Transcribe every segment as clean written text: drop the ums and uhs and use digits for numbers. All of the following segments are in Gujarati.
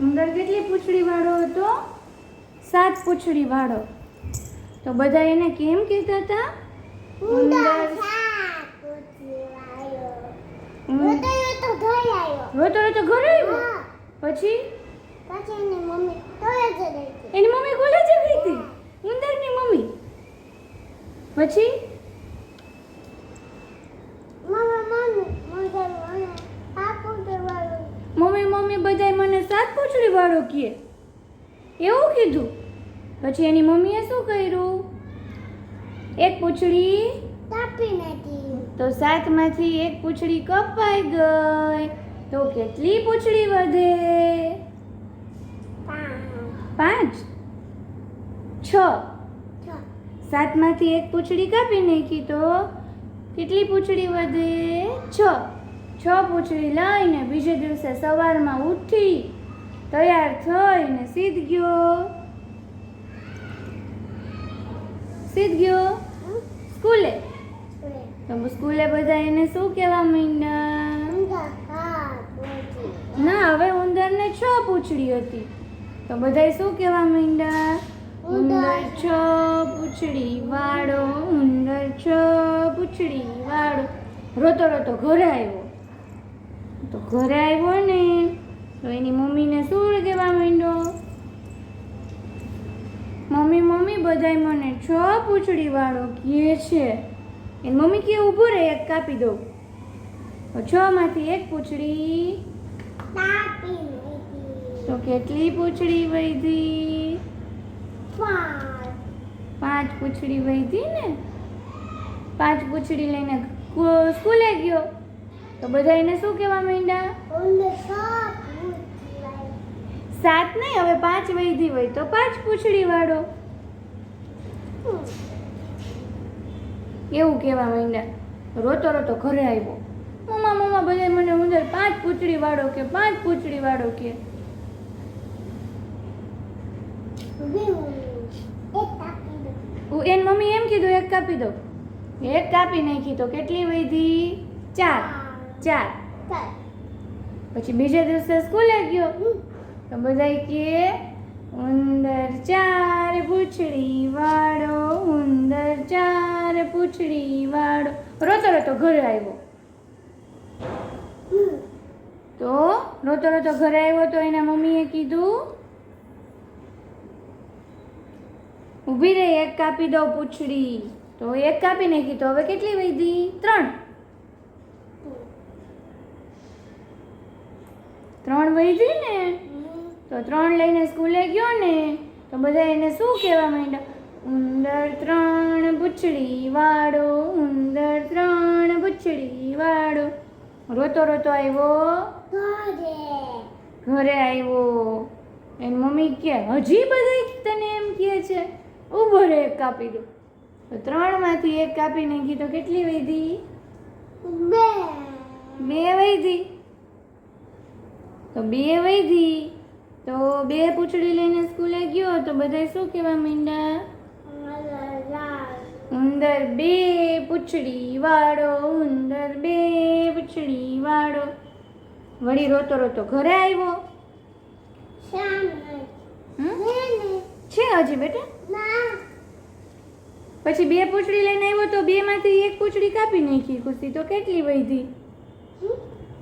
ઉંદર કેટલી પૂંછડી વાળો હતો? 7 પૂંછડી વાળો. તો બધા એને કેમ કહેતા હતા? ઉંદર 7 પૂંછડી વાળો. રોતો રોતો ઘરે આવ્યો. પછી એની મમ્મી કોલેજે ગઈ હતી. એની મમ્મી કોલેજે ગઈ હતી. ઉંદરની મમ્મી. પછી મમ્મી બધાય મને 7 પૂંછડી વાળો કહે. એવું કીધું. પછી એની મમ્મીએ શું કર્યું? એક પૂંછડી કાપી નાખી. તો 7 માંથી એક પૂંછડી કપાઈ ગઈ. તો કેટલી પૂંછડી વધે? 5 6. 7 માંથી એક પૂંછડી કાપી નાખી તો કેટલી પૂંછડી વધે? 6 પૂંછડી લઈને બીજે દિવસે સવારમાં ઉઠી તૈયાર થઈને સીધ ગયો સ્કૂલે. તો સ્કૂલે બધા એને શું કહેવા માંડ્યા? ના, હવે ઉંદરને 6 પૂંછડી હતી. તો બધાય શું કહેવા માંડ્યા? ઉંદર 6 પૂંછડી વાળો. ઉંદર 6 પૂંછડી વાળો. રોતો રોતો ઘરે આવ્યો. તો ઘરે આવ્યો ને તો એની મમ્મીને શું કહેવા માંડ્યો? મમ્મી બધાય મને 6 પૂંછડી વાળો કહે છે. એની મમ્મી કે ઊભો રહે, એક કાપી દઉં. તો 6 માંથી એક પૂંછડી કાપી નાખી. તો કેટલી પૂંછડી વધી? 5 પૂંછડી વધી ને. 5 પૂંછડી લઈને સ્કૂલે ગયો. તો બધા એને શું કહેવા માંડ્યા? 7 નહીં, હવે 5 વધી હોય તો 5 પૂંછડી વાળો. એવું કહેવા માંડ્યા. રોતો રોતો ઘરે આવ્યો. મમ્મા બધા મને ઉંદર 5 પૂંછડી વાળો કે 5 પૂંછડી વાળો કે. એની મમ્મી એમ કીધું એક કાપી દો. એક કાપી નાખી તો કેટલી વધી? 4. પછી બીજે દિવસે સ્કૂલે ગયો તો બધા કે ઉંદર 4 પૂંછડી વાળો. ઉંદર 4 પૂંછડી વાળો. રોતો રોતો ઘરે આવ્યો. તો રોતો રોતો ઘરે આવ્યો તો એના મમ્મીએ કીધું ઊભી રહી, એક કાપી દો પૂંછડી. તો એક કાપી નાખી તો હવે કેટલી વધી? 3 વધી ને. તો 3 લઈને સ્કૂલે ગયો ને તો બધા એને શું કહેવા માંડ્યા? ઉંદર 3 પૂંછડી વાળો. ઉંદર 3 પૂંછડી વાળો. રોતો રોતો આવ્યો ઘરે આવ્યો. એની મમ્મી કે હજી બધા તને એમ કહે છે? ઊભો રે, એક કાપી દો. તો 3 માંથી એક કાપી નાખી તો કેટલી વધી? 2 વધી. તો 2 વધી તો 2 પૂંછડી લઈને સ્કૂલે ગયો તો બધા શું કહેવા માંડ્યા? ઉંદર 2 પૂંછડી વાળો. ઉંદર 2 પૂંછડી વાળો. વળી રોતો રોતો ઘરે આવ્યો. છે હજી બેટા? પછી 2 પૂંછડી લઈને આવ્યો તો 2 માંથી એક પૂંછડી કાપી નાખી ખુશી. તો કેટલી વધી?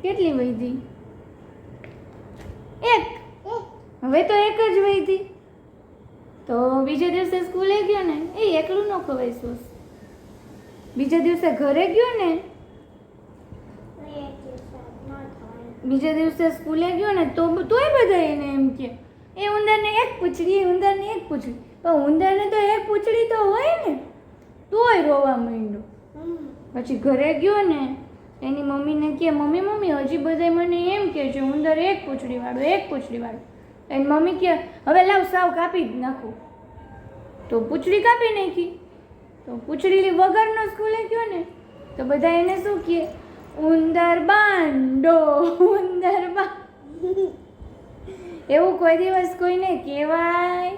કેટલી વધી? 1. હવે તો 1 જ વધી. તો બીજે દિવસે સ્કૂલે ગયો ને એકલું ન ખવાય સોસ. બીજે દિવસે ઘરે ગયો ને બીજે દિવસે સ્કૂલે ગયો ને તોય બધા એને એમ કે એ ઉંદરને 1 પૂંછડી, ઉંદરને 1 પૂંછડી. પણ ઉંદરને તો 1 પૂંછડી તો હોય ને. તોય રોવા માંડ્યો. પછી ઘરે ગયો ને એની મમ્મીને કે મમ્મી હજી બધા મને એમ કે છે ઉંદર 1 પૂંછડી વાળો, 1 પૂંછડી વાળો. એની મમ્મી કે હવે લાવ સાવ કાપી જ નાખું. તો પૂંછડી કાપી નાખી. તો પૂંછડી વગરનો સ્કૂલે ગયો ને તો બધા એને શું કહે? ઉંદર બાંડો. ઉંદર એવું કોઈ દિવસ કોઈને કહેવાય?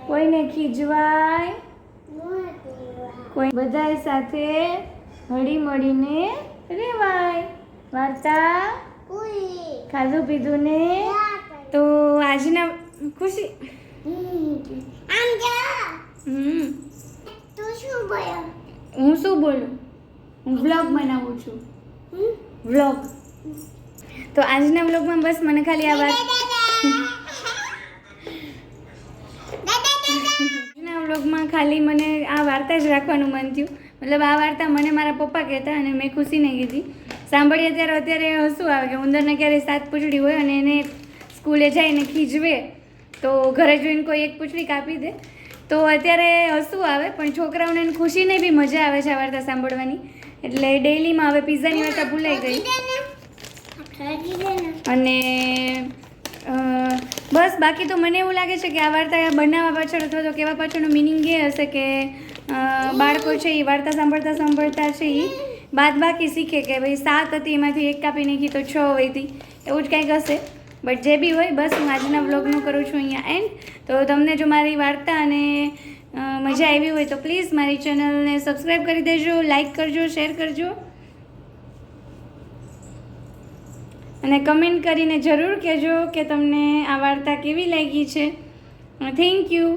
કોઈને ખીજવાય? કોઈ બધાય સાથે હળી મળીને રહેવાય. વાર્તા ખાધું પીધું ને તો આજના ખુશી આમ જો હમ તું શું બોલ્યો હું શું બોલું હું વ્લોગ બનાવું છું વ્લોગ તો આજના વ્લોગમાં બસ મને ખાલી આ વાત આજના વ્લોગમાં ખાલી મને આ વાર્તા જ રાખવાનું મન થયું મતલબ આ વાર્તા મને મારા પપ્પા કહેતા અને મેં ખુશીને કીધી સાંભળીએ ત્યારે અત્યારે હસવું આવે કે ઉંદરને ક્યારેય 7 પૂંછડી હોય અને એને સ્કૂલે જઈને ખીજવે તો ઘરે જોઈને કોઈ એક પૂંછડી કાપી દે તો અત્યારે હસવું આવે પણ છોકરાઓને અને ખુશીને બી મજા આવે છે આ વાર્તા સાંભળવાની એટલે ડેઈલીમાં હવે પિઝાની વાર્તા ભૂલાઈ ગઈ અને બસ બાકી તો મને એવું લાગે છે કે આ વાર્તા બનાવવા પાછળ અથવા તો કહેવા પાછળનું મિનિંગ એ હશે કે બાળકો છે એ વાર્તા સાંભળતા છે એ બાદ બાકી શીખે કે ભાઈ 7 હતી એમાંથી એક કાપી નાખી તો 6 હોય હતી એવું જ કંઈક હશે બટ જે બી હોય બસ હું આજના વ્લોગનું કરું છું અહીંયા એન્ડ તો તમને જો મારી વાર્તા અને મજા આવી હોય તો પ્લીઝ મારી ચેનલને સબસ્ક્રાઈબ કરી દેજો લાઈક કરજો શેર કરજો અને કમેન્ટ કરીને જરૂર કહેજો કે તમને આ વાર્તા કેવી લાગી છે થેન્ક યુ